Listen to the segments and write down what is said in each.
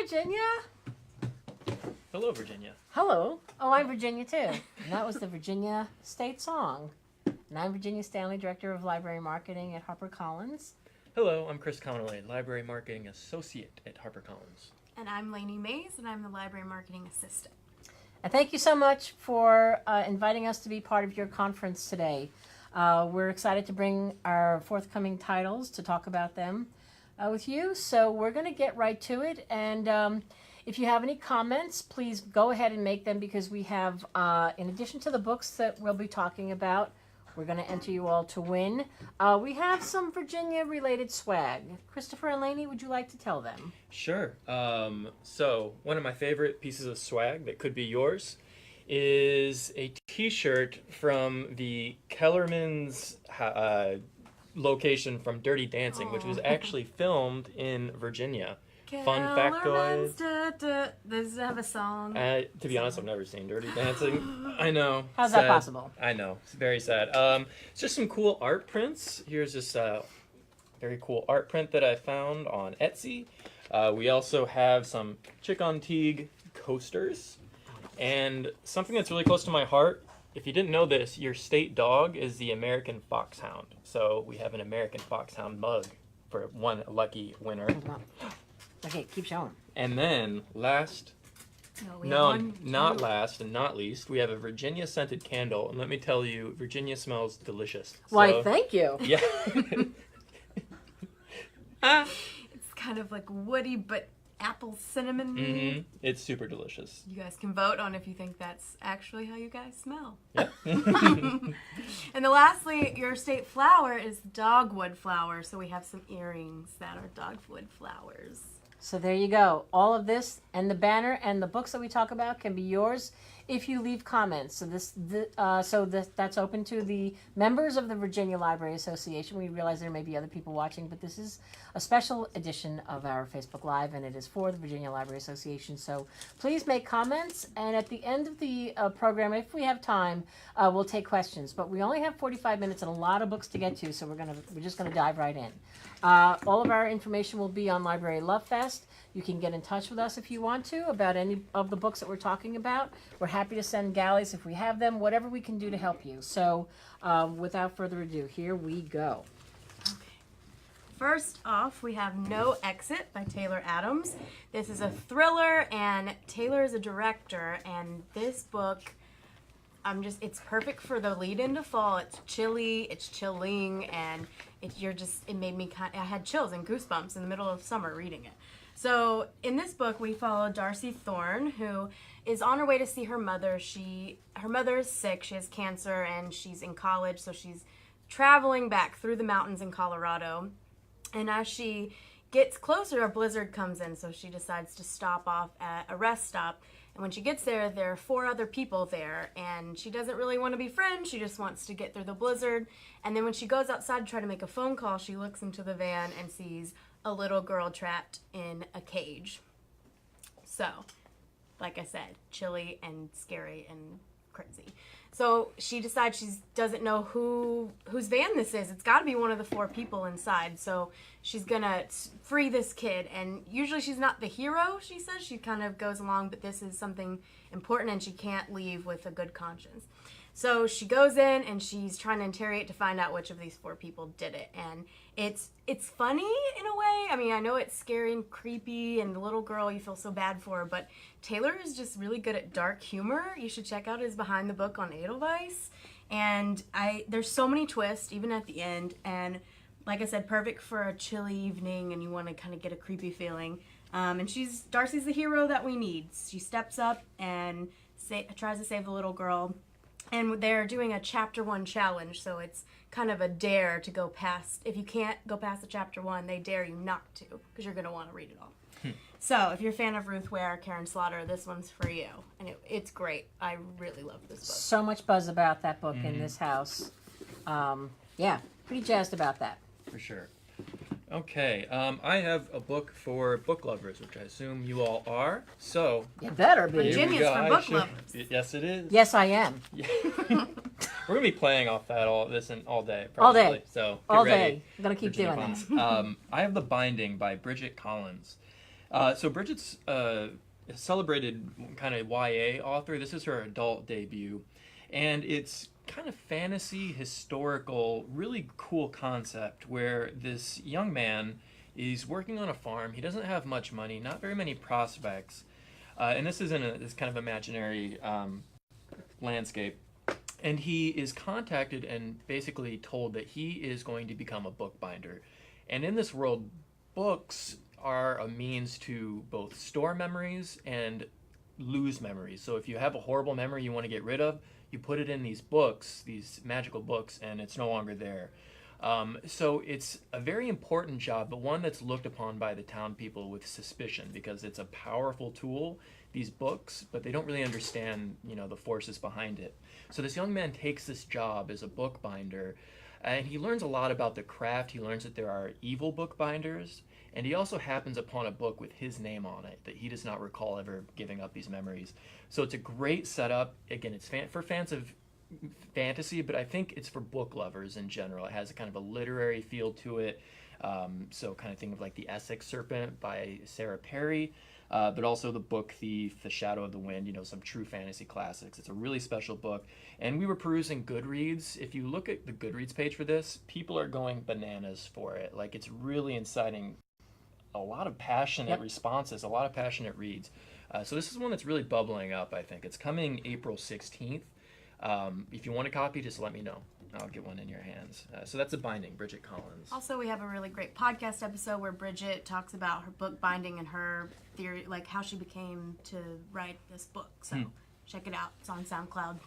Virginia. Hello, Virginia. Hello. Oh, I'm Virginia, too. And that was the Virginia State Song. And I'm Virginia Stanley, Director of Library Marketing at HarperCollins. Hello, I'm Chris Connolly, Library Marketing Associate at HarperCollins. And I'm Lainey Mays, and I'm the Library Marketing Assistant. And thank you so much for inviting us to be part of your conference today. We're excited to bring our forthcoming titles to talk about them with you. So we're going to get right to it. And if you have any comments, please go ahead and make them, because we have, in addition to the books that we'll be talking about, we're going to enter you all to win. We have some Virginia-related swag. Christopher and Lainey, would you like to tell them? Sure. So one of my favorite pieces of swag that could be yours is a T-shirt from the Kellerman's location from Dirty Dancing, which was actually filmed in Virginia. Fun factoid. Does it have a song? To be honest, I've never seen Dirty Dancing. I know. How's sad. that possible? I know. It's very sad. It's just some cool art prints. Here's this very cool art print that I found on Etsy. We also have some Chick-on-Teague coasters. And something that's really close to my heart, if you didn't know this, your state dog is the American Foxhound. So we have an American Foxhound mug for one lucky winner. Okay, keep showing. And then last, not last and not least, we have a Virginia scented candle. And let me tell you, Virginia smells delicious. Why, thank you. Yeah. It's kind of like woody, but apple cinnamon. Mm-hmm. It's super delicious. You guys can vote on if you think that's actually how you guys smell. Yep. And then lastly, your state flower is dogwood flower. So we have some earrings that are dogwood flowers. So there you go. All of this and the banner and the books that we talk about can be yours if you leave comments. So that's open to the members of the Virginia Library Association. We realize there may be other people watching, but this is a special edition of our Facebook Live, and it is for the Virginia Library Association. So please make comments, and at the end of the program, if we have time, we'll take questions. But we only have 45 minutes and a lot of books to get to, so we're just gonna dive right in. All of our information will be on Library Love Fest. You can get in touch with us if you want to about any of the books that we're talking about. We're happy to send galleys if we have them, whatever we can do to help you. So without further ado, here we go. Okay. First off, we have No Exit by Taylor Adams. This is a thriller, and Taylor is a director, and this book, it's perfect for the lead into fall. It's chilly, it's chilling, and it made me I had chills and goosebumps in the middle of summer reading it. So in this book, we follow Darcy Thorne, who is on her way to see her mother. Her mother is sick, she has cancer, and she's in college, so she's traveling back through the mountains in Colorado. And as she gets closer, a blizzard comes in, so she decides to stop off at a rest stop. And when she gets there, there are 4 other people there, and she doesn't really want to be friends, she just wants to get through the blizzard. And then when she goes outside to try to make a phone call, she looks into the van and sees a little girl trapped in a cage. So, like I said, chilly and scary and crazy. So she decides she doesn't know whose van this is. It's got to be one of the 4 people inside. So she's gonna free this kid. And usually she's not the hero, she says. She kind of goes along, but this is something important and she can't leave with a good conscience. So she goes in and she's trying to interrogate to find out which of these 4 people did it. And it's funny in a way. I mean, I know it's scary and creepy, and the little girl you feel so bad for her, but Taylor is just really good at dark humor. You should check out his Behind the Book on Edelweiss. And there's so many twists, even at the end. And like I said, perfect for a chilly evening and you want to kind of get a creepy feeling. And Darcy's the hero that we need. She steps up and tries to save the little girl. And they're doing a chapter 1 challenge, so it's kind of a dare to go past. If you can't go past the chapter 1, they dare you not to, because you're going to want to read it all. So if you're a fan of Ruth Ware, Karen Slaughter, this one's for you. And it's great. I really love this book. So much buzz about that book in this house. Yeah, pretty jazzed about that. For sure. Okay, I have a book for book lovers, which I assume you all are. So You better be. Virginia's for book lovers. Yes, it is. Yes, I am. Yeah. We're gonna be playing off that all day. All Probably. day. So All get ready. day. I'm going to keep Virginia doing Puns. that. I have The Binding by Bridget Collins. So Bridget's a celebrated kind of YA author. This is her adult debut, and it's kind of fantasy, historical, really cool concept where this young man is working on a farm. He doesn't have much money, not very many prospects, and this is in this kind of imaginary landscape. And he is contacted and basically told that he is going to become a bookbinder. And in this world, books are a means to both store memories and lose memories. So if you have a horrible memory you want to get rid of, you put it in these books, these magical books, and it's no longer there. So it's a very important job, but one that's looked upon by the town people with suspicion because it's a powerful tool, these books, but they don't really understand, the forces behind it. So this young man takes this job as a bookbinder, and he learns a lot about the craft. He learns that there are evil bookbinders, and he also happens upon a book with his name on it that he does not recall ever giving up these memories. So it's a great setup. Again, it's for fans of fantasy, but I think it's for book lovers in general. It has a kind of a literary feel to it. So kind of think of like The Essex Serpent by Sarah Perry, but also The Book Thief, The Shadow of the Wind, some true fantasy classics. It's a really special book. And we were perusing Goodreads. If you look at the Goodreads page for this, people are going bananas for it. Like, it's really inciting a lot of passionate responses, a lot of passionate reads. So this is one that's really bubbling up, I think. It's coming April 16th. If you want a copy, just let me know. I'll get one in your hands. So that's a binding, Bridget Collins. Also, we have a really great podcast episode where Bridget talks about her book binding and her theory, like how she became to write this book. So check it out. It's on SoundCloud.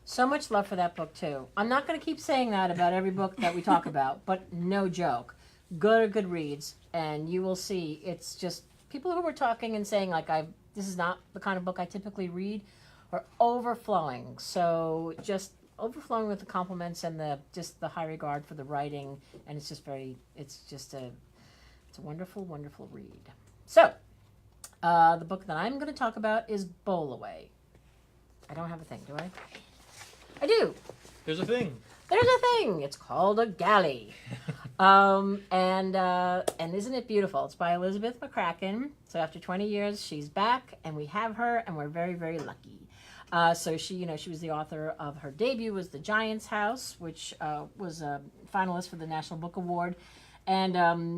So much love for that book, too. I'm not going to keep saying that about every book that we talk about, but no joke. Go to Goodreads, and you will see it's just people who were talking and saying, like, this is not the kind of book I typically read, are overflowing. So just overflowing with the compliments and the high regard for the writing, and it's a wonderful, wonderful read. So, the book that I'm going to talk about is Bowl Away. I don't have a thing, do I? I do. There's a thing. There's a thing. It's called a Galley. And isn't it beautiful? It's by Elizabeth McCracken. So after 20 years, she's back, and we have her, and we're very, very lucky. So she was the author of her debut was The Giant's House, which was a finalist for the National Book Award, and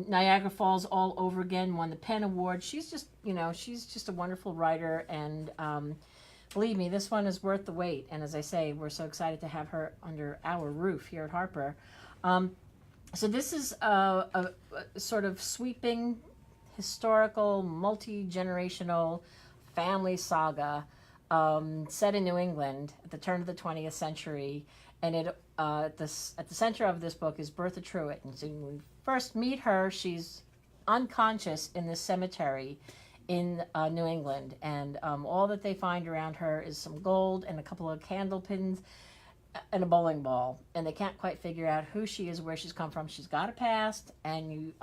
Niagara Falls all over again won the Penn Award. She's just a wonderful writer, and believe me, this one is worth the wait. And as I say, we're so excited to have her under our roof here at Harper. So this is a sort of sweeping, historical, multi-generational family saga. Set in New England at the turn of the 20th century, and at the center of this book is Bertha Truitt. And so when we first meet her, she's unconscious in this cemetery in New England, and all that they find around her is some gold and a couple of candle pins and a bowling ball, and they can't quite figure out who she is, where she's come from. She's got a past, and you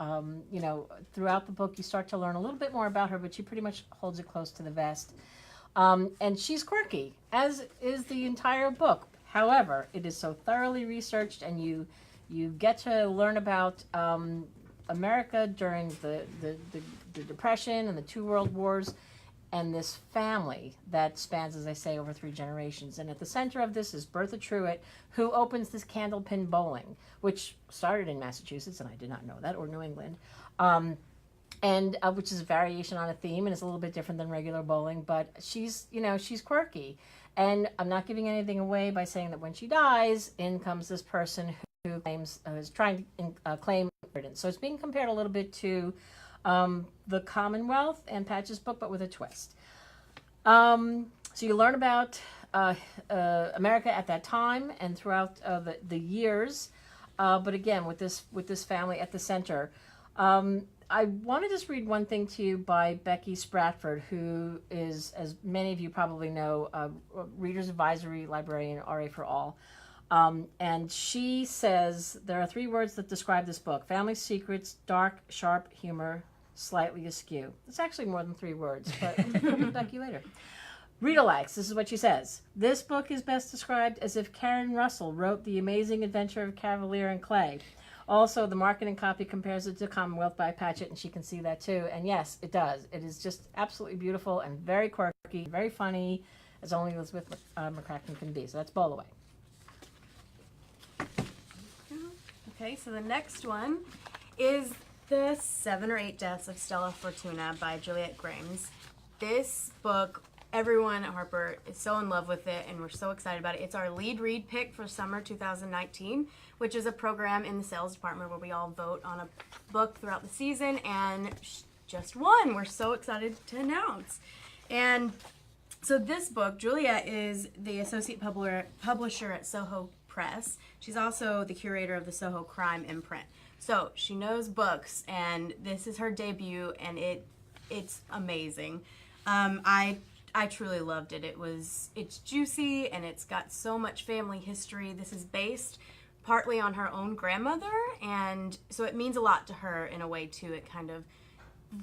throughout the book you start to learn a little bit more about her, but she pretty much holds it close to the vest. And she's quirky, as is the entire book. However, it is so thoroughly researched, and you get to learn about America during the Depression and the two World Wars, and this family that spans, as I say, over 3 generations. And at the center of this is Bertha Truitt, who opens this candlepin bowling, which started in Massachusetts, and I did not know that, or New England. And which is a variation on a theme, and it's a little bit different than regular bowling, but she's quirky. And I'm not giving anything away by saying that when she dies, in comes this person who is trying to claim inheritance. So it's being compared a little bit to The Commonwealth and Patch's book, but with a twist. So you learn about America at that time and throughout the years, but again, with this family at the center. I want to just read one thing to you by Becky Spratford, who is, as many of you probably know, a Reader's Advisory Librarian, RA for All. And she says, there are 3 words that describe this book: family secrets, dark, sharp humor, slightly askew. It's actually more than 3 words, but I'll get back to you later. Read-alikes, this is what she says. This book is best described as if Karen Russell wrote The Amazing Adventure of Cavalier and Clay. Also, the marketing copy compares it to Commonwealth by Patchett, and she can see that too. And yes, it does. It is just absolutely beautiful and very quirky, very funny, as only Elizabeth McCracken can be. So that's Bowl Away. Okay, so the next one is The 7 or 8 Deaths of Stella Fortuna by Juliet Grimes. This book, everyone at Harper is so in love with it, and we're so excited about it. It's our lead read pick for summer 2019, which is a program in the sales department where we all vote on a book throughout the season, and just won. We're so excited to announce. And so this book, Juliet is the associate publisher at Soho Press. She's also the curator of the Soho Crime imprint. So she knows books, and this is her debut, and it's amazing. I truly loved it. It's juicy, and it's got so much family history. This is based partly on her own grandmother, and so it means a lot to her in a way too. It kind of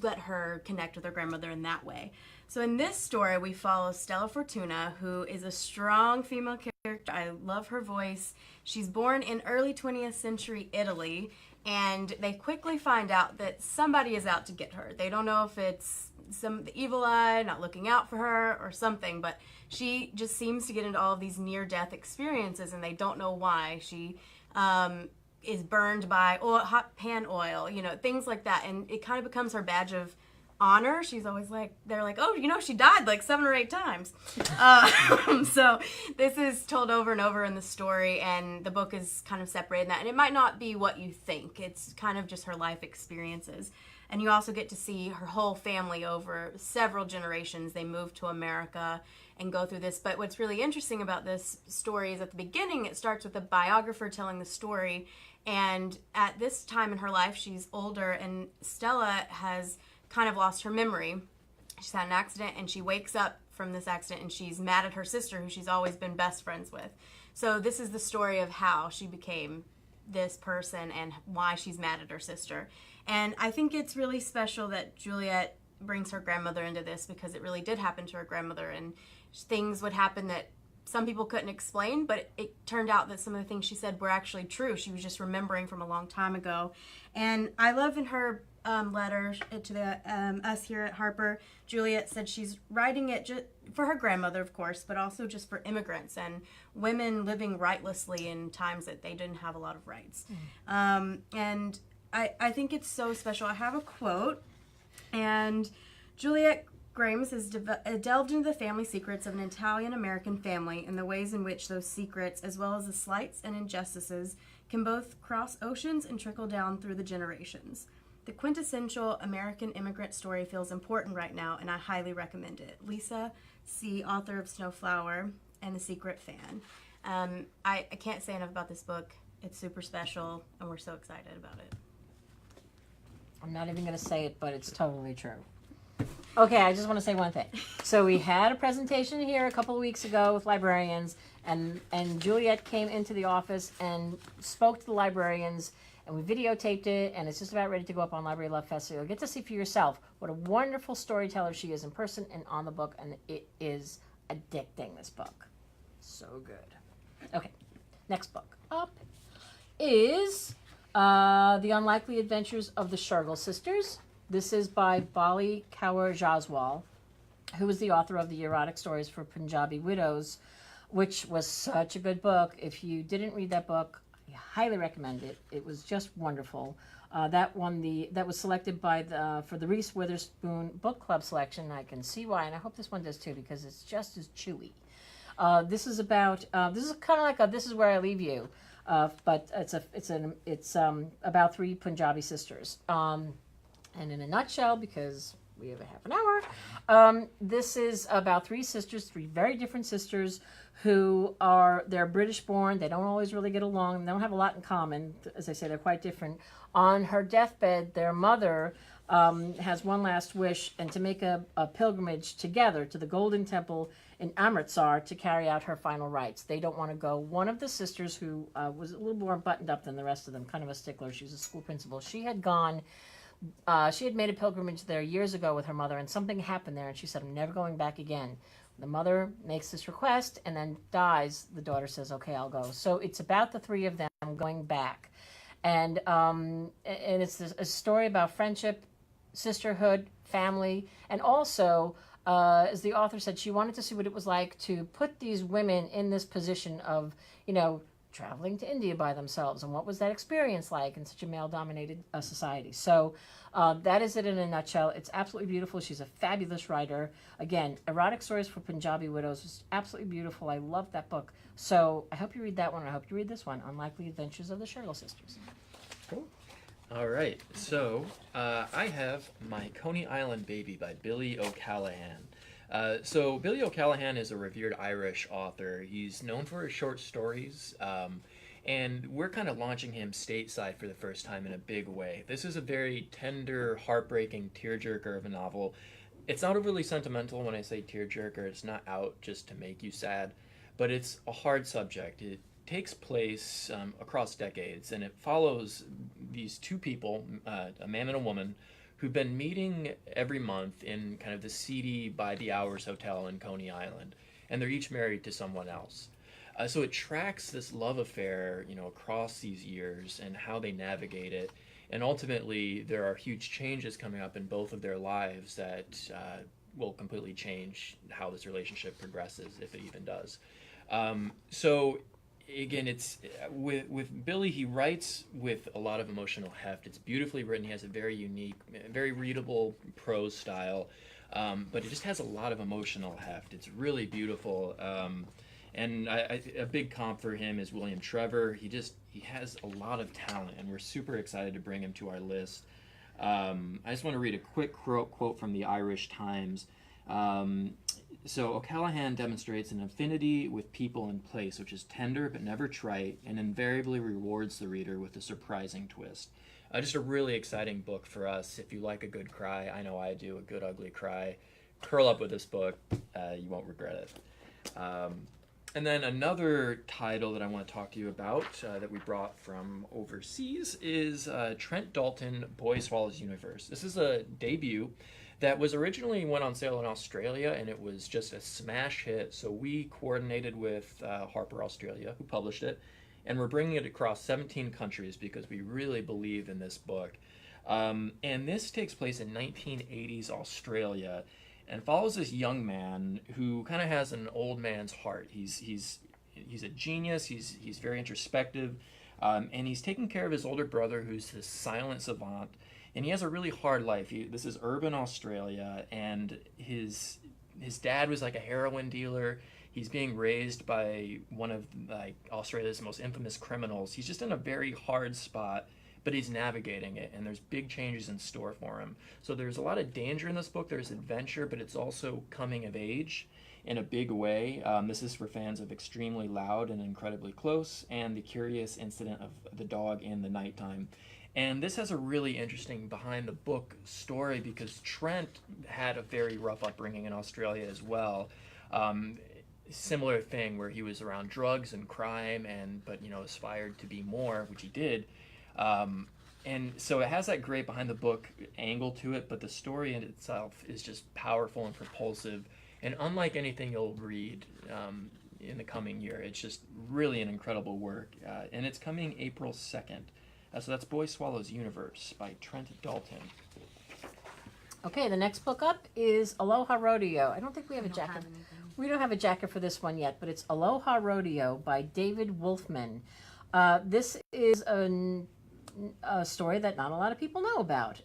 let her connect with her grandmother in that way. So in this story, we follow Stella Fortuna, who is a strong female character. I love her voice. She's born in early 20th century Italy, and they quickly find out that somebody is out to get her. They don't know if it's the evil eye not looking out for her or something, but she just seems to get into all of these near-death experiences, and they don't know why. She is burned by hot pan oil, things like that, and it kind of becomes her badge of honor. She's always like, they're like, oh, she died like 7 or 8 times. So this is told over and over in the story, and the book is kind of separated that, and it might not be what you think. It's kind of just her life experiences. And you also get to see her whole family over several generations. They move to America and go through this. But what's really interesting about this story is at the beginning, it starts with a biographer telling the story. And at this time in her life, she's older, and Stella has kind of lost her memory. She's had an accident, and she wakes up from this accident, and she's mad at her sister, who she's always been best friends with. So this is the story of how she became this person and why she's mad at her sister. And I think it's really special that Juliet brings her grandmother into this, because it really did happen to her grandmother, and things would happen that some people couldn't explain, but it turned out that some of the things she said were actually true. She was just remembering from a long time ago. And I love in her letter to us here at Harper, Juliet said she's writing it just for her grandmother, of course, but also just for immigrants and women living rightlessly in times that they didn't have a lot of rights. And I think it's so special. I have a quote, and Juliet Grimes has delved into the family secrets of an Italian-American family and the ways in which those secrets, as well as the slights and injustices, can both cross oceans and trickle down through the generations. The quintessential American immigrant story feels important right now, and I highly recommend it. Lisa C., author of Snowflower and The Secret Fan. I can't say enough about this book. It's super special, and we're so excited about it. I'm not even going to say it, but it's totally true. Okay, I just want to say one thing. So we had a presentation here a couple of weeks ago with librarians, and Juliet came into the office and spoke to the librarians, and we videotaped it, and it's just about ready to go up on Library Love Fest. So you'll get to see for yourself what a wonderful storyteller she is in person and on the book, and it is addicting, this book. So good. Okay, next book up is The Unlikely Adventures of the Charbel Sisters. This is by Bali Kaur Jaswal, who is the author of the erotic stories for Punjabi widows, which was such a good book. If you didn't read that book, I highly recommend it. It was just wonderful. That was selected for the Reese Witherspoon Book Club selection. I can see why, and I hope this one does too, because it's just as chewy. This is kind of like a This Is Where I Leave You, but it's about 3 Punjabi sisters. And in a nutshell, because we have a half an hour, this is about 3 sisters, 3 very different sisters who they're British born. They don't always really get along. They don't have a lot in common. As I say, they're quite different. On her deathbed, their mother has one last wish, and to make a pilgrimage together to the Golden Temple in Amritsar to carry out her final rites. They don't want to go. One of the sisters, who was a little more buttoned up than the rest of them, kind of a stickler, she was a school principal, she had made a pilgrimage there years ago with her mother, and something happened there, and she said, I'm never going back again. The mother makes this request and then dies. The daughter says, okay, I'll go. So it's about the 3 of them going back. and it's a story about friendship, sisterhood, family, and also, as the author said, she wanted to see what it was like to put these women in this position of, traveling to India by themselves, and what was that experience like in such a male-dominated society. So that is it in a nutshell. It's absolutely beautiful. She's a fabulous writer. Again, Erotic Stories for Punjabi Widows was absolutely beautiful. I love that book. So I hope you read that one. I hope you read this one, Unlikely Adventures of the Charbel Sisters. Cool. All right, so I have My Coney Island Baby by Billy O'Callaghan. So Billy O'Callaghan is a revered Irish author. He's known for his short stories, and we're kind of launching him stateside for the first time in a big way. This is a very tender, heartbreaking tearjerker of a novel. It's not overly sentimental when I say tearjerker. It's not out just to make you sad, but it's a hard subject. It takes place across decades, and it follows these two people, a man and a woman, who've been meeting every month in kind of the seedy by the hours hotel in Coney Island, and they're each married to someone else. So it tracks this love affair, across these years and how they navigate it. And ultimately, there are huge changes coming up in both of their lives that will completely change how this relationship progresses, if it even does. So again, it's with Billy, he writes with a lot of emotional heft. It's beautifully written. He has a very unique, very readable prose style, but it just has a lot of emotional heft. It's really beautiful. And a big comp for him is William Trevor. He has a lot of talent, and we're super excited to bring him to our list. I just want to read a quick quote from the Irish Times. So O'Callaghan demonstrates an affinity with people and place, which is tender but never trite, and invariably rewards the reader with a surprising twist. Just a really exciting book for us. If you like a good cry, I know I do, a good ugly cry, curl up with this book. You won't regret it. And then another title that I want to talk to you about that we brought from overseas is Trent Dalton, Boy Swallows Universe. This is a debut that was originally went on sale in Australia, and it was just a smash hit. So we coordinated with Harper Australia, who published it, and we're bringing it across 17 countries because we really believe in this book. And this takes place in 1980s Australia, and follows this young man who kind of has an old man's heart. He's a genius. He's very introspective, and he's taking care of his older brother, who's this silent savant. And he has a really hard life. This is urban Australia, and his dad was like a heroin dealer. He's being raised by one of Australia's most infamous criminals. He's just in a very hard spot, but he's navigating it, and there's big changes in store for him. So there's a lot of danger in this book. There's adventure, but it's also coming of age in a big way. This is for fans of Extremely Loud and Incredibly Close, and The Curious Incident of the Dog in the Nighttime. And this has a really interesting behind the book story because Trent had a very rough upbringing in Australia as well. Similar thing where he was around drugs and crime, but aspired to be more, which he did. And so it has that great behind the book angle to it, but the story in itself is just powerful and propulsive, and unlike anything you'll read in the coming year. It's just really an incredible work, and it's coming April 2nd. So that's Boy Swallows Universe by Trent Dalton. Okay, the next book up is Aloha Rodeo. I don't think we have a jacket. We don't have a jacket for this one yet, but it's Aloha Rodeo by David Wolfman. This is a story that not a lot of people know about.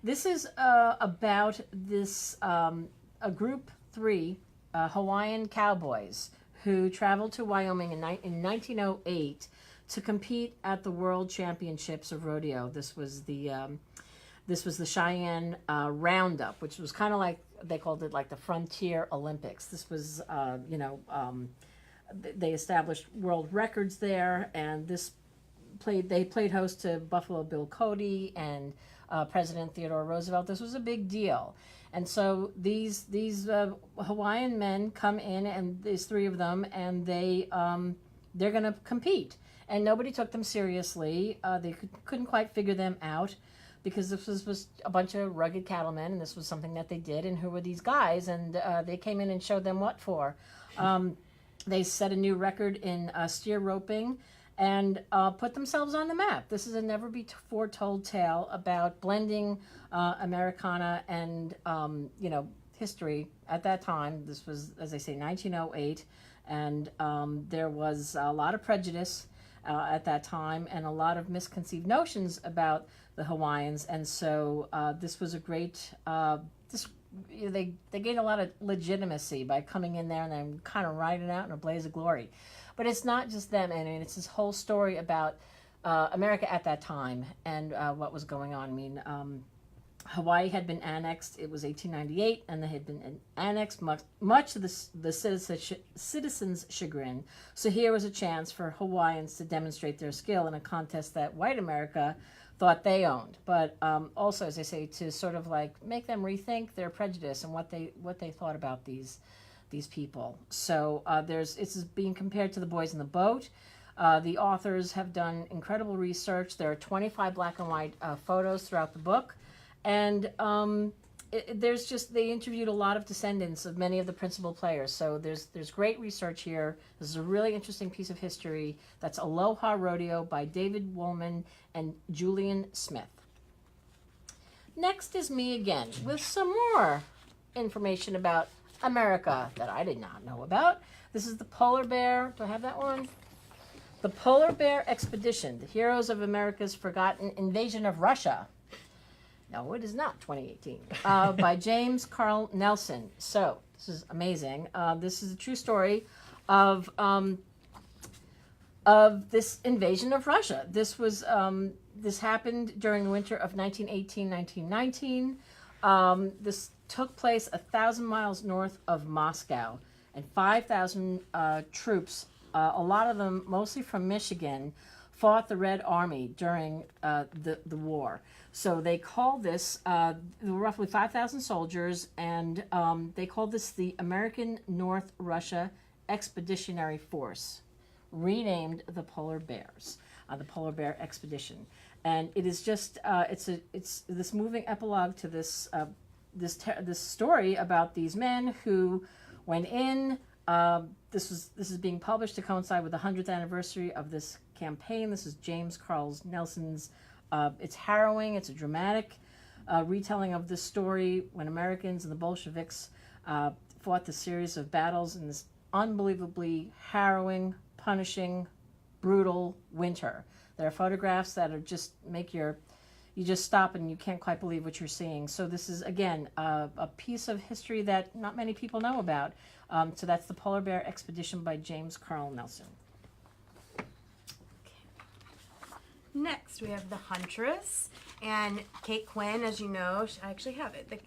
This is about this a group 3 Hawaiian cowboys who traveled to Wyoming in 1908 to compete at the World Championships of Rodeo. This was the Cheyenne Roundup, which was kind of like, they called it like the Frontier Olympics. This was, they established world records there, and they played host to Buffalo Bill Cody and President Theodore Roosevelt. This was a big deal. And so these Hawaiian men come in, and there's 3 of them, and they're going to compete. And nobody took them seriously. They couldn't quite figure them out because this was a bunch of rugged cattlemen, and this was something that they did. And who were these guys? And they came in and showed them what for. They set a new record in steer roping, and put themselves on the map. This is a never before told tale about blending Americana and history at that time. This was, as I say, 1908, and there was a lot of prejudice at that time and a lot of misconceived notions about the Hawaiians, and so this was a great. They gained a lot of legitimacy by coming in there and then kind of riding out in a blaze of glory. But it's not just them. I mean, it's this whole story about America at that time and what was going on. I mean, Hawaii had been annexed. It was 1898, and they had been annexed much to the citizens' chagrin. So here was a chance for Hawaiians to demonstrate their skill in a contest that white America thought they owned, but also, as I say, to sort of like make them rethink their prejudice and what they thought about these people. So this is being compared to The Boys in the Boat. The authors have done incredible research. There are 25 black and white photos throughout the book, and they interviewed a lot of descendants of many of the principal players. So there's great research here. This is a really interesting piece of history. That's Aloha Rodeo by David Woolman and Julian Smith. Next is me again with some more information about America that I did not know about. This is the Polar Bear. Do I have that one? The Polar Bear Expedition, the heroes of America's forgotten invasion of Russia. No, it is not 2018. By James Carl Nelson. So this is amazing. This is a true story of this invasion of Russia. This happened during the winter of 1918-1919. This took place 1,000 miles north of Moscow, and 5,000 troops, a lot of them mostly from Michigan, fought the Red Army during the war. So they called this, there were roughly 5,000 soldiers, and they called this the American North Russia Expeditionary Force, renamed the Polar Bears, the Polar Bear Expedition. And it is just, it's this moving epilogue to this story about these men who went in. This is being published to coincide with the 100th anniversary of this campaign. This is James Carl Nelson's. It's harrowing. It's a dramatic retelling of this story when Americans and the Bolsheviks fought the series of battles in this unbelievably harrowing, punishing, brutal winter. There are photographs that are just you just stop and you can't quite believe what you're seeing. So this is, again, a piece of history that not many people know about. So that's the Polar Bear Expedition by James Carl Nelson. Next, we have The Huntress, and Kate Quinn, as you know, I actually have it. The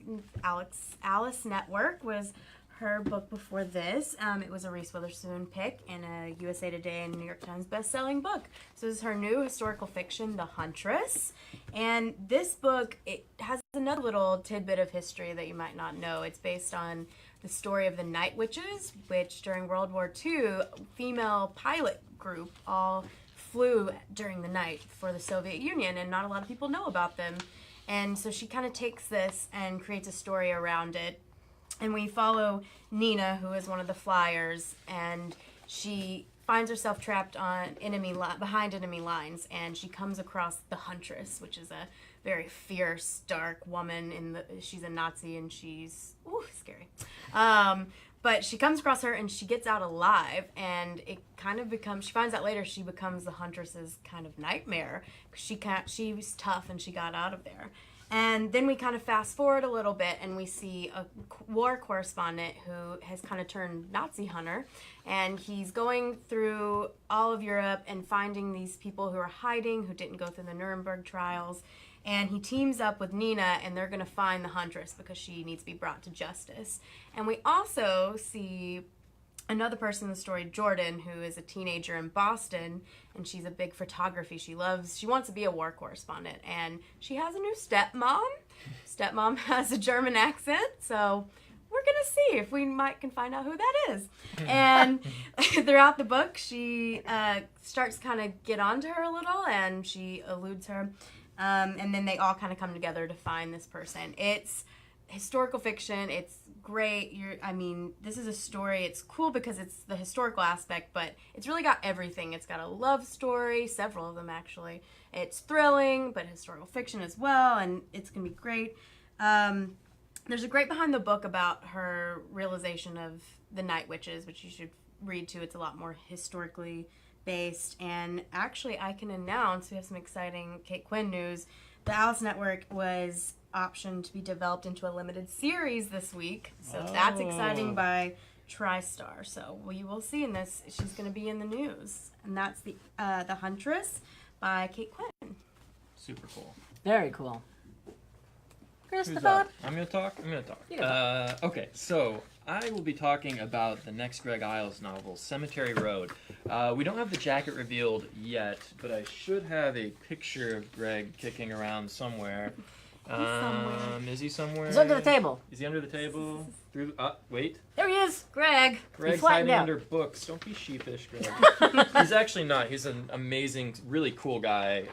Alice Network was her book before this. It was a Reese Witherspoon pick and a USA Today and New York Times best-selling book. So this is her new historical fiction, The Huntress. And this book, it has another little tidbit of history that you might not know. It's based on the story of the Night Witches, which during World War II, female pilot group all flew during the night for the Soviet Union, and not a lot of people know about them. And so she kind of takes this and creates a story around it. And we follow Nina, who is one of the flyers, and she finds herself trapped on behind enemy lines, and she comes across the Huntress, which is a very fierce, dark woman. She's a Nazi, and she's scary. But she comes across her, and she gets out alive, and it kind of she finds out later she becomes the Huntress's kind of nightmare. She was tough, and she got out of there. And then we kind of fast forward a little bit, and we see a war correspondent who has kind of turned Nazi hunter, and he's going through all of Europe and finding these people who are hiding, who didn't go through the Nuremberg trials. And he teams up with Nina, and they're going to find the Huntress because she needs to be brought to justice. And we also see another person in the story, Jordan, who is a teenager in Boston, and she's a big photography. She wants to be a war correspondent, and she has a new stepmom. Stepmom has a German accent, so we're going to see if we can find out who that is. And throughout the book, she starts kind of get onto her a little, and she eludes her. And then they all kind of come together to find this person. It's historical fiction. It's great. This is a story. It's cool because it's the historical aspect, but it's really got everything. It's got a love story, several of them actually. It's thrilling, but historical fiction as well, and it's going to be great. There's a great behind the book about her realization of the Night Witches, which you should read too. It's a lot more historically based. And actually, I can announce we have some exciting Kate Quinn news. The Alice Network was optioned to be developed into a limited series this week. So that's exciting by TriStar. So we will see in this. She's going to be in the news. And that's the Huntress by Kate Quinn. Super cool. Very cool. Who's Christopher. up? I'm going to talk? I'm going to talk. You can talk. Okay, so I will be talking about the next Greg Isles novel, Cemetery Road. We don't have the jacket revealed yet, but I should have a picture of Greg kicking around somewhere. Is he somewhere? He's under the table. Is he under the table? Wait. There he is. Greg. Greg's flattened hiding out. under books. Don't be sheepish, Greg. He's actually not. He's an amazing, really cool guy.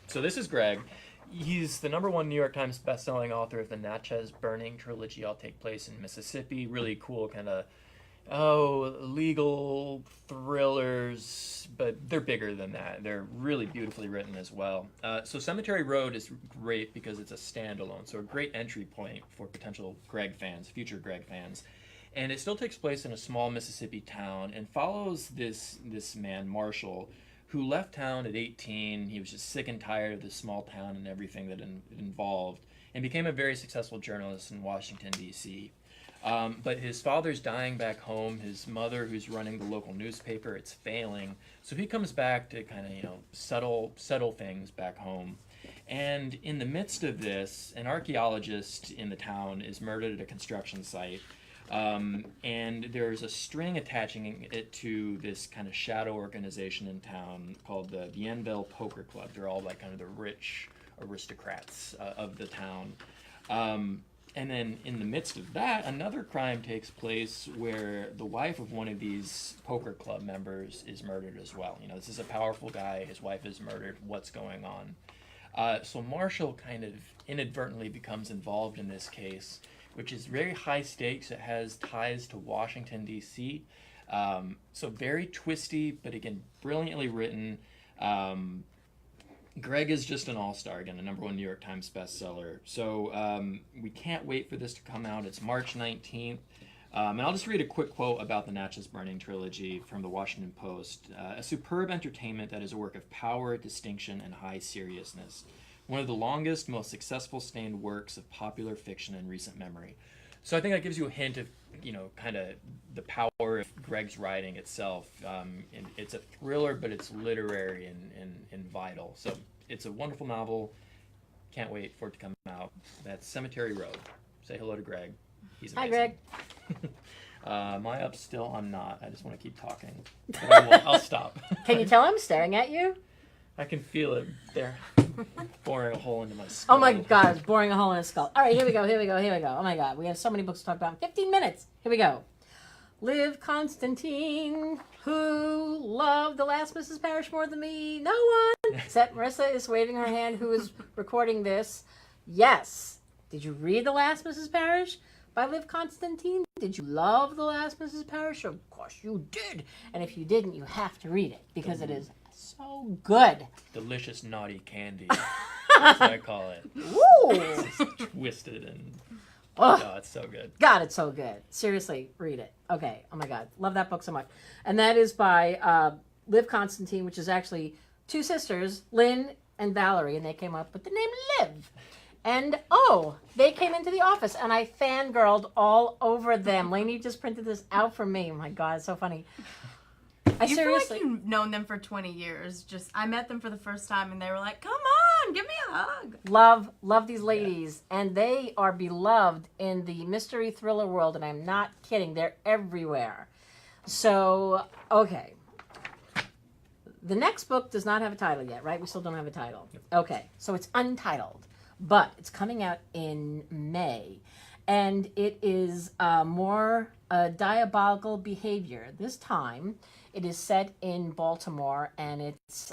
So this is Greg. He's the #1 New York Times bestselling author of the Natchez Burning trilogy. All take place in Mississippi. Really cool kind of, legal thrillers, but they're bigger than that. They're really beautifully written as well. So Cemetery Road is great because it's a standalone, so a great entry point for potential Greg fans, future Greg fans. And it still takes place in a small Mississippi town and follows this man, Marshall, who left town at 18. He was just sick and tired of this small town and everything that it involved, and became a very successful journalist in Washington, D.C. But his father's dying back home. His mother, who's running the local newspaper, it's failing. So he comes back to kind of, settle things back home. And in the midst of this, an archaeologist in the town is murdered at a construction site. And there's a string attaching it to this kind of shadow organization in town called the Bienville Poker Club. They're all like kind of the rich aristocrats of the town. And then in the midst of that, another crime takes place where the wife of one of these poker club members is murdered as well. This is a powerful guy. His wife is murdered. What's going on? So Marshall kind of inadvertently becomes involved in this case, which is very high stakes. It has ties to Washington, D.C. So very twisty, but again, brilliantly written. Greg is just an all-star, again, a #1 New York Times bestseller. So we can't wait for this to come out. It's March 19th. And I'll just read a quick quote about the Natchez Burning trilogy from the Washington Post. A superb entertainment that is a work of power, distinction, and high seriousness. One of the longest, most successful stained works of popular fiction in recent memory. So I think that gives you a hint of, kind of the power of Greg's writing itself. It's a thriller, but it's literary and vital. So it's a wonderful novel. Can't wait for it to come out. That's Cemetery Road. Say hello to Greg. He's amazing. Hi, Greg. Am I up still? I'm not. I just want to keep talking. But I won't. I'll stop. Can you tell I'm staring at you? I can feel it there, boring a hole into my skull. Oh my God, it's boring a hole in his skull. All right, here we go. Oh my God, we have so many books to talk about. 15 minutes. Here we go. Liv Constantine, who loved The Last Mrs. Parrish more than me? No one. Except Marissa is waving her hand, who is recording this. Yes. Did you read The Last Mrs. Parrish by Liv Constantine? Did you love The Last Mrs. Parrish? Of course you did. And if you didn't, you have to read it because it is so good. Delicious naughty candy. That's what I call it. Ooh. It's just twisted and it's so good. God, it's so good. Seriously, read it. Okay. Oh my God. Love that book so much. And that is by Liv Constantine, which is actually two sisters, Lynn and Valerie, and they came up with the name Liv. And they came into the office and I fangirled all over them. Lainey just printed this out for me. Oh my God, it's so funny. You feel like you've known them for 20 years. I met them for the first time and they were like, come on, give me a hug. Love these ladies. Yeah. And they are beloved in the mystery thriller world. And I'm not kidding. They're everywhere. So, okay. The next book does not have a title yet, right? We still don't have a title. Okay. So it's untitled. But it's coming out in May. And it is more diabolical behavior. This time, it is set in Baltimore, and it's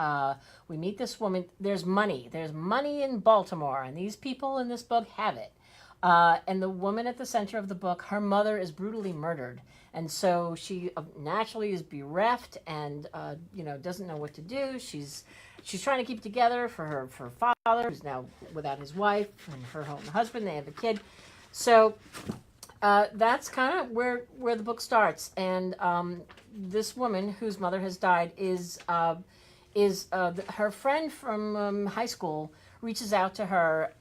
we meet this woman. There's money in Baltimore, and these people in this book have it. And the woman at the center of the book, her mother is brutally murdered. And so she naturally is bereft and, doesn't know what to do. She's trying to keep it together for her father, who's now without his wife, and her husband. They have a kid. So that's kind of where the book starts. And this woman, whose mother has died, is her friend from high school reaches out to her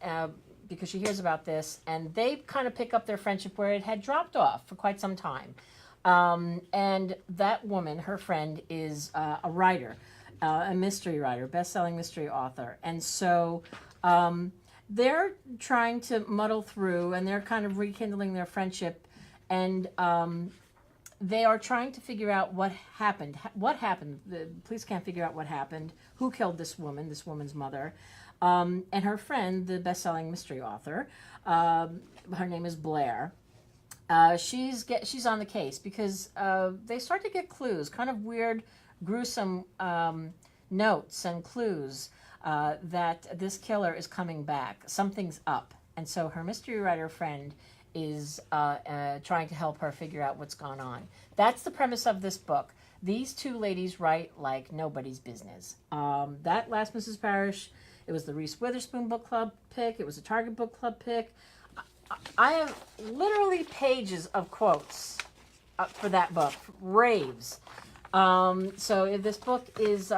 because she hears about this, and they kind of pick up their friendship where it had dropped off for quite some time. And that woman, her friend, is a writer, a mystery writer, best-selling mystery author. And so they're trying to muddle through, and they're kind of rekindling their friendship, and they are trying to figure out what happened. The police can't figure out what happened, who killed this woman's mother. And her friend, the best-selling mystery author, her name is Blair. She's on the case because they start to get clues, kind of weird, gruesome notes and clues that this killer is coming back. Something's up. And so her mystery writer friend is trying to help her figure out what's gone on. That's the premise of this book. These two ladies write like nobody's business. That Last Mrs. Parrish, it was the Reese Witherspoon Book Club pick. It was a Target Book Club pick. I have literally pages of quotes for that book, raves. So this book is,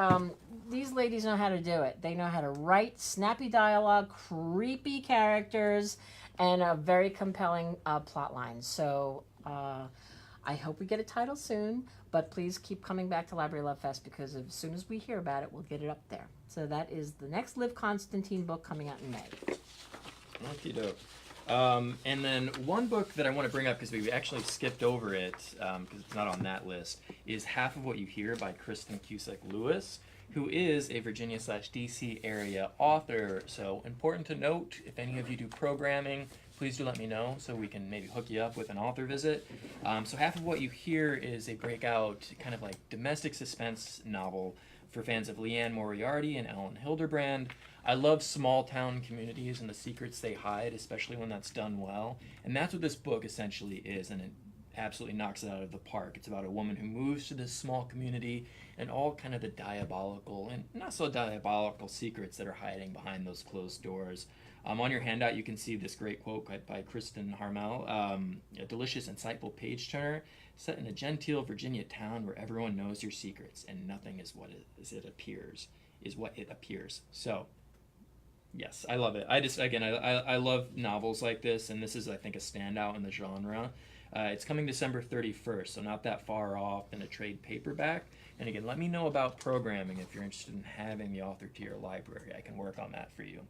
these ladies know how to do it. They know how to write snappy dialogue, creepy characters, and a very compelling plot line. So I hope we get a title soon, but please keep coming back to Library Love Fest because as soon as we hear about it, we'll get it up there. So that is the next Liv Constantine book coming out in May. Okie doke. And then one book that I want to bring up because we actually skipped over it because it's not on that list is Half of What You Hear by Kristen Cusick Lewis, who is a Virginia/DC area author. So important to note, if any of you do programming, please do let me know so we can maybe hook you up with an author visit. So Half of What You Hear is a breakout kind of like domestic suspense novel for fans of Leanne Moriarty and Ellen Hilderbrand. I love small town communities and the secrets they hide, especially when that's done well. And that's what this book essentially is, and it absolutely knocks it out of the park. It's about a woman who moves to this small community and all kind of the diabolical and not so diabolical secrets that are hiding behind those closed doors. On your handout, you can see this great quote by Kristen Harmel, a delicious, insightful page-turner set in a genteel Virginia town where everyone knows your secrets and nothing is what it appears. So, yes, I love it. I love novels like this, and this is, I think, a standout in the genre. It's coming December 31st, so not that far off in a trade paperback. And again, let me know about programming if you're interested in having the author to your library. I can work on that for you.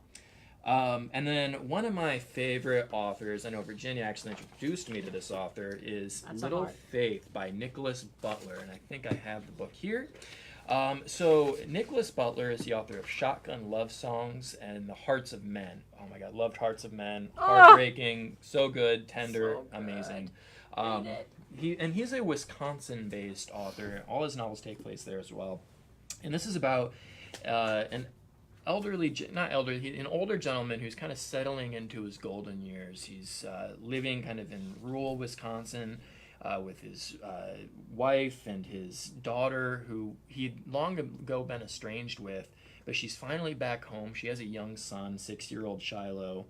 And then one of my favorite authors, I know Virginia actually introduced me to this author, is Little Faith by Nicholas Butler, and I think I have the book here. So Nicholas Butler is the author of Shotgun Love Songs and The Hearts of Men. Oh my God, loved Hearts of Men. Heartbreaking, so good, tender, so good. Amazing. He's a Wisconsin-based author. All his novels take place there as well. And this is about an older gentleman who's kind of settling into his golden years. He's living kind of in rural Wisconsin with his wife and his daughter, who he'd long ago been estranged with, but she's finally back home. She has a young son, 6-year-old Shiloh,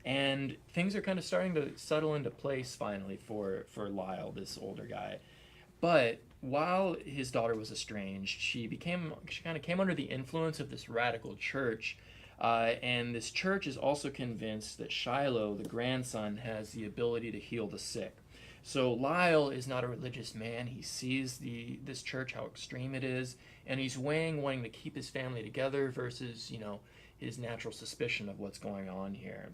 and things are kind of starting to settle into place finally for Lyle, this older guy. But while his daughter was estranged, she kind of came under the influence of this radical church, and this church is also convinced that Shiloh, the grandson, has the ability to heal the sick. So Lyle is not a religious man. He sees this church, how extreme it is, and he's weighing wanting to keep his family together versus, his natural suspicion of what's going on here.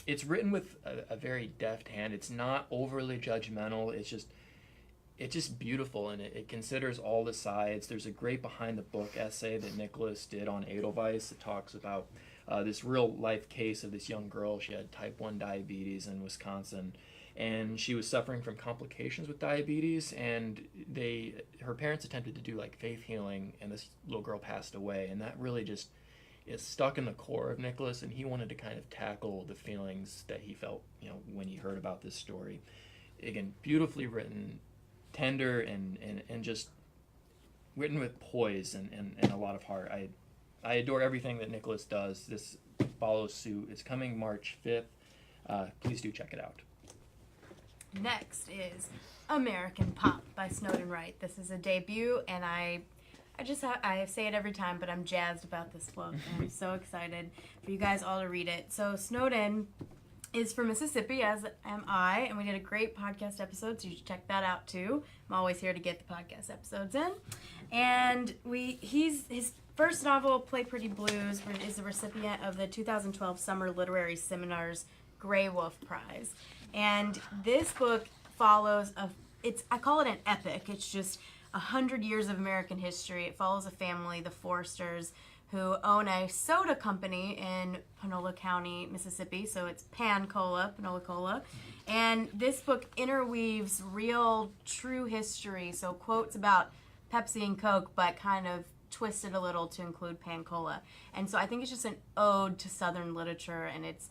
It's written with a very deft hand. It's not overly judgmental. It's just beautiful, and it considers all the sides. There's a great behind the book essay that Nicholas did on Edelweiss that talks about this real life case of this young girl. She had type 1 diabetes in Wisconsin, and she was suffering from complications with diabetes, and her parents attempted to do like faith healing, and this little girl passed away, and that really just is stuck in the core of Nicholas, and he wanted to kind of tackle the feelings that he felt, when he heard about this story. Again, beautifully written, tender, and just written with poise and a lot of heart. I adore everything that Nicholas does. This follows suit. It's coming March 5th. Please do check it out. Next is American Pop by Snowden Wright. This is a debut, and I say it every time, but I'm jazzed about this book. I'm so excited for you guys all to read it. So Snowden is from Mississippi, as am I, and we did a great podcast episode, so you should check that out too. I'm always here to get the podcast episodes in. And his first novel, Play Pretty Blues, is the recipient of the 2012 Summer Literary Seminar's Grey Wolf Prize. And this book follows I call it an epic. It's just 100 years of American history. It follows a family, the Forsters, who own a soda company in Panola County, Mississippi. So it's Panola Cola. And this book interweaves real, true history. So quotes about Pepsi and Coke, but kind of twisted a little to include Pan-Cola. And so I think it's just an ode to Southern literature, and it's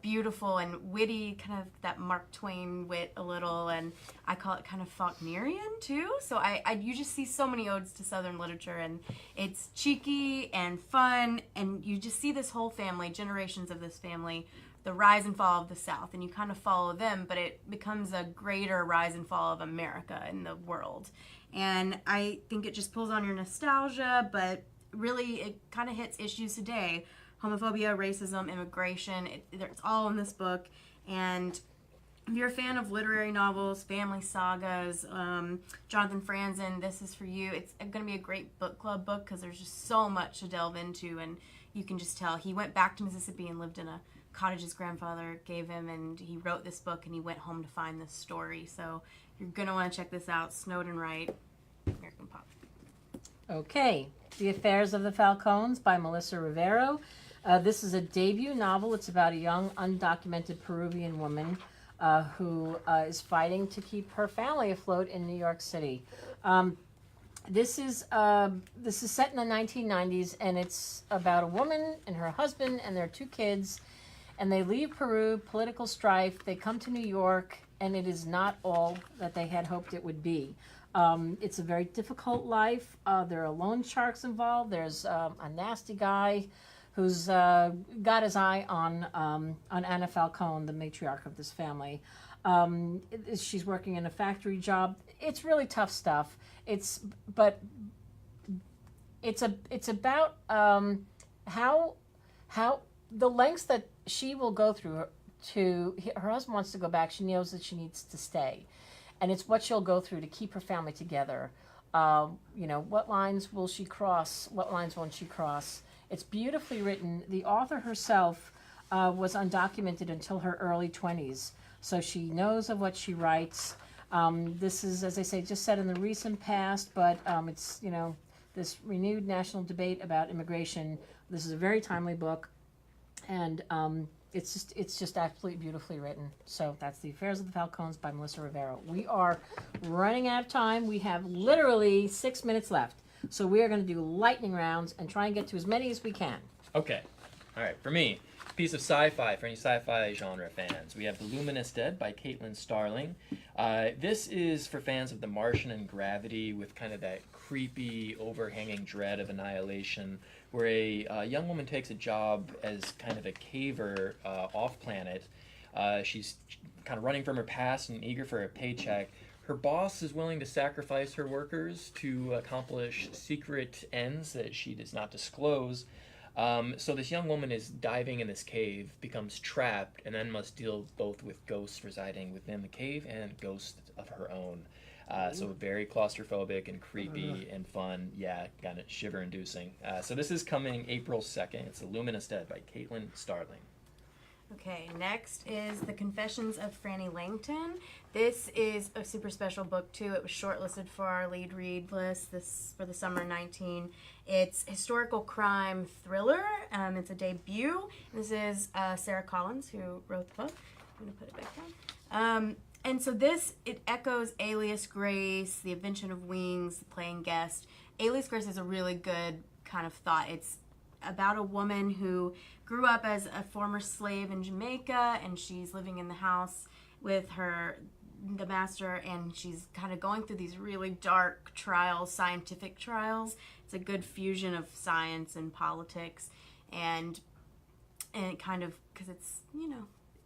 beautiful and witty, kind of that Mark Twain wit a little, and I call it kind of Faulknerian too. So you just see so many odes to Southern literature, and it's cheeky and fun, and you just see this whole family, generations of this family, the rise and fall of the South, and you kind of follow them, but it becomes a greater rise and fall of America in the world. And I think it just pulls on your nostalgia, but really it kind of hits issues today. Homophobia, racism, immigration, it's all in this book. And if you're a fan of literary novels, family sagas, Jonathan Franzen, this is for you. It's going to be a great book club book because there's just so much to delve into, and you can just tell. He went back to Mississippi and lived in a cottage his grandfather gave him, and he wrote this book, and he went home to find this story. So you're going to want to check this out. Snowden Wright, American Pop. Okay, The Affairs of the Falcones by Melissa Rivero. This is a debut novel. It's about a young, undocumented Peruvian woman who is fighting to keep her family afloat in New York City. This is set in the 1990s, and it's about a woman and her husband and their 2 kids, and they leave Peru, political strife. They come to New York, and it is not all that they had hoped it would be. It's a very difficult life. There are loan sharks involved. There's a nasty guy who's got his eye on Anna Falcone, the matriarch of this family. She's working in a factory job. It's really tough stuff. It's about how the lengths that she will go through her husband wants to go back. She knows that she needs to stay, and it's what she'll go through to keep her family together. What lines will she cross? What lines won't she cross? It's beautifully written. The author herself was undocumented until her early 20s, so she knows of what she writes. This is, as I say, just set in the recent past, but it's, this renewed national debate about immigration. This is a very timely book, and it's just absolutely beautifully written. So that's The Affairs of the Falcones by Melissa Rivero. We are running out of time. We have literally 6 minutes left. So we are going to do lightning rounds and try and get to as many as we can. Okay. All right. For me, piece of sci-fi, for any sci-fi genre fans, we have The Luminous Dead by Caitlin Starling. This is for fans of The Martian and Gravity, with kind of that creepy, overhanging dread of annihilation, where a young woman takes a job as kind of a caver off-planet. She's kind of running from her past and eager for a paycheck. Her boss is willing to sacrifice her workers to accomplish secret ends that she does not disclose. So this young woman is diving in this cave, becomes trapped, and then must deal both with ghosts residing within the cave and ghosts of her own. So very claustrophobic and creepy and fun. Yeah, kind of shiver-inducing. So this is coming April 2nd. It's The Luminous Dead by Caitlin Starling. Okay, next is The Confessions of Franny Langton. This is a super special book, too. It was shortlisted for our lead read list for the summer 19. It's historical crime thriller. It's a debut. This is Sarah Collins, who wrote the book. I'm going to put it back down. And so it echoes Alias Grace, The Invention of Wings, The Playing Guest. Alias Grace is a really good kind of thought. It's about a woman who grew up as a former slave in Jamaica, and she's living in the house with the master, and she's kind of going through these really dark trials, scientific trials. It's a good fusion of science and politics, and it kind of, because it's,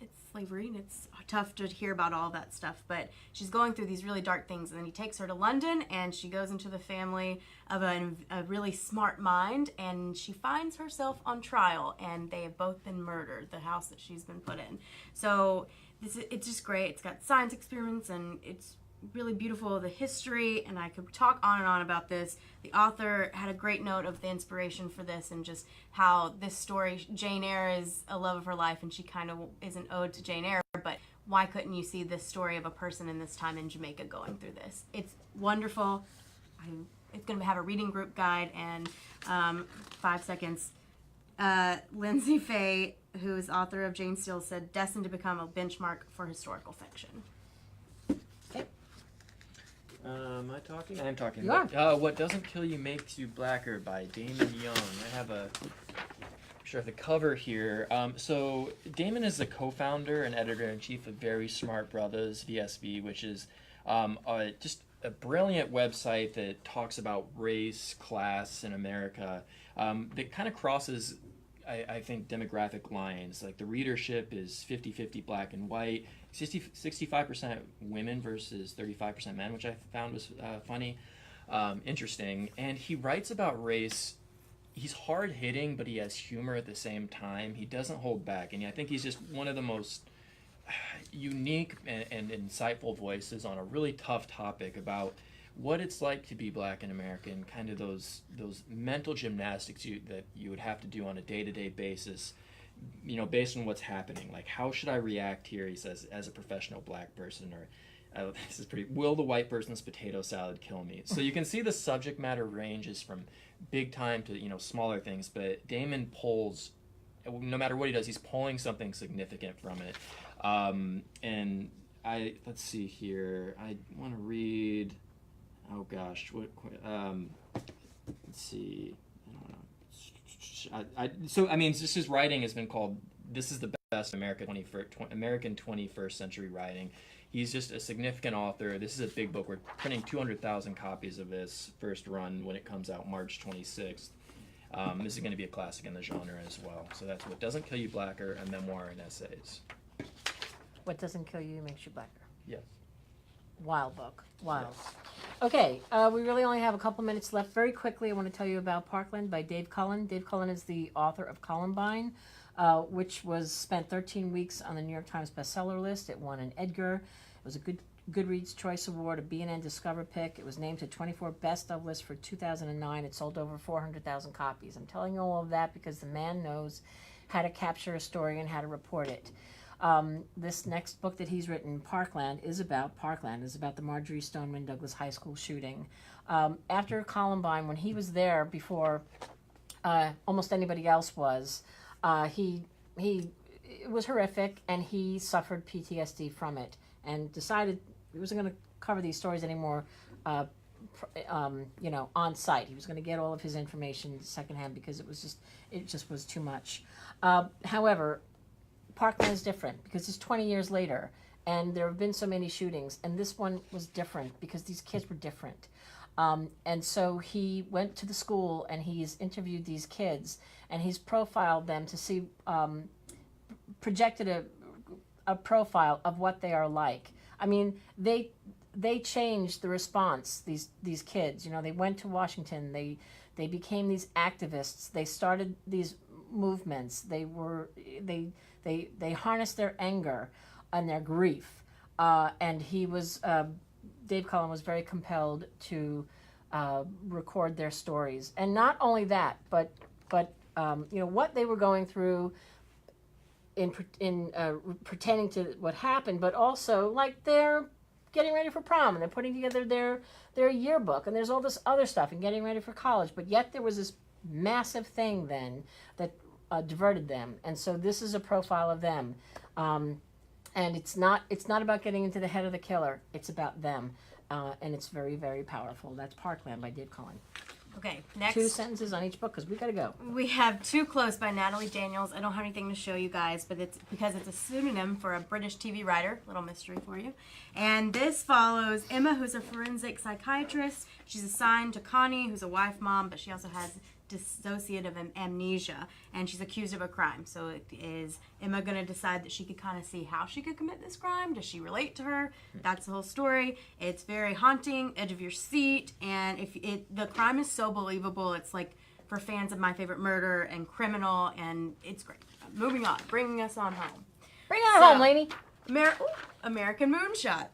it's slavery and it's tough to hear about all that stuff, but she's going through these really dark things, and then he takes her to London, and she goes into the family of a really smart mind, and she finds herself on trial, and they have both been murdered, the house that she's been put in. So it's just great. It's got science experiments, and it's really beautiful, the history, and I could talk on and on about this. The author had a great note of the inspiration for this, and just how this story, Jane Eyre is a love of her life, and she kind of is an ode to Jane Eyre, but why couldn't you see this story of a person in this time in Jamaica going through this? It's wonderful. It's going to have a reading group guide, and 5 seconds. Lindsay Fay, who is author of Jane Steele, said, destined to become a benchmark for historical fiction. Am I talking? I'm talking. You are. What Doesn't Kill You Makes You Blacker by Damon Young. I have a picture of the cover here. So Damon is the co-founder and editor-in-chief of Very Smart Brothers, VSB, which is just a brilliant website that talks about race, class in America. That kind of crosses, I think, demographic lines. Like the readership is 50-50 black and white, 65% women versus 35% men, which I found was funny, interesting. And he writes about race. He's hard-hitting, but he has humor at the same time. He doesn't hold back, and I think he's just one of the most unique and insightful voices on a really tough topic about what it's like to be black in America, and kind of those mental gymnastics that you would have to do on a day-to-day basis, based on what's happening. Like, how should I react here, he says, as a professional black person, or this is pretty, will the white person's potato salad kill me? So you can see the subject matter ranges from big time to smaller things, but Damon pulls, no matter what he does, he's pulling something significant from it. And let's see here, I want to read, oh gosh, let's see, just his writing has been called, this is the best American 21st century writing. He's just a significant author. This is a big book. We're printing 200,000 copies of this first run when it comes out March 26th. This is going to be a classic in the genre as well. So that's What Doesn't Kill You Blacker, a memoir and essays. What Doesn't Kill You Makes You Blacker. Yes. Wild book. Wild. Yes. Okay, we really only have a couple minutes left. Very quickly, I want to tell you about Parkland by Dave Cullen. Dave Cullen is the author of Columbine, which spent 13 weeks on the New York Times bestseller list. It won an Edgar. It was a Goodreads Choice Award, a B&N Discover pick. It was named to 24 Best of list for 2009. It sold over 400,000 copies. I'm telling you all of that because the man knows how to capture a story and how to report it. This next book that he's written, Parkland, is about the Marjorie Stoneman Douglas High School shooting. After Columbine, when he was there before almost anybody else was, it was horrific, and he suffered PTSD from it, and decided he wasn't going to cover these stories anymore, on site. He was going to get all of his information secondhand because it just was too much. However, Parkland is different because it's 20 years later, and there have been so many shootings, and this one was different because these kids were different. And so he went to the school, and he's interviewed these kids, and he's profiled them to see, projected a profile of what they are like. I mean, they changed the response, these kids. They went to Washington, they became these activists, they started these movements, they harnessed their anger and their grief, and Dave Cullen was very compelled to record their stories. And not only that, but what they were going through in pertaining to what happened, but also like they're getting ready for prom, and they're putting together their yearbook, and there's all this other stuff, and getting ready for college. But yet there was this massive thing then that diverted them, and so this is a profile of them, and it's not about getting into the head of the killer. It's about them, and it's very, very powerful. That's Parkland by Dave Cullen. Okay, next. 2 sentences on each book because we got to go. We have Too Close by Natalie Daniels. I don't have anything to show you guys, but it's because it's a pseudonym for a British TV writer. Little mystery for you. And this follows Emma, who's a forensic psychiatrist. She's assigned to Coney, who's a wife mom, but she also has dissociative amnesia, and she's accused of a crime. So is Emma going to decide that she could kind of see how she could commit this crime? Does she relate to her? That's the whole story. It's very haunting, edge of your seat, and the crime is so believable. It's like for fans of My Favorite Murder and Criminal, and it's great. Moving on, bringing us on home. Bring it home, lady. American Moonshot.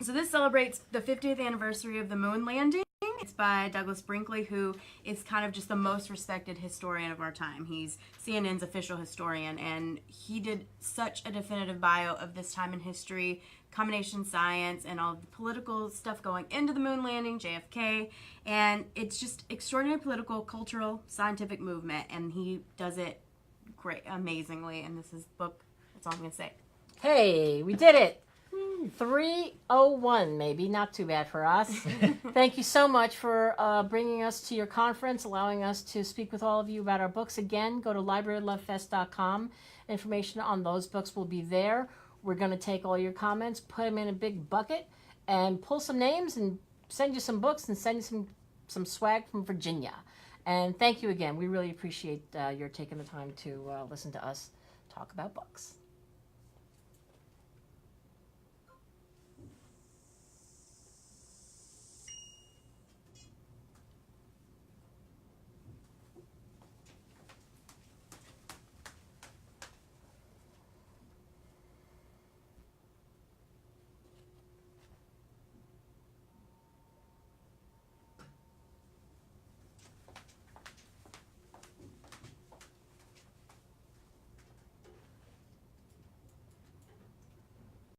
So this celebrates the 50th anniversary of the moon landing. It's by Douglas Brinkley, who is kind of just the most respected historian of our time. He's CNN's official historian, and he did such a definitive bio of this time in history, combination science, and all the political stuff going into the moon landing, JFK, and it's just extraordinary political, cultural, scientific movement, and he does it great, amazingly, and this is the book. That's all I'm going to say. Hey, we did it. 301, maybe. Not too bad for us. Thank you so much for bringing us to your conference, allowing us to speak with all of you about our books. Again, go to librarylovefest.com. Information on those books will be there. We're going to take all your comments, put them in a big bucket, and pull some names and send you some books and send you some swag from Virginia. And thank you again. We really appreciate your taking the time to listen to us talk about books.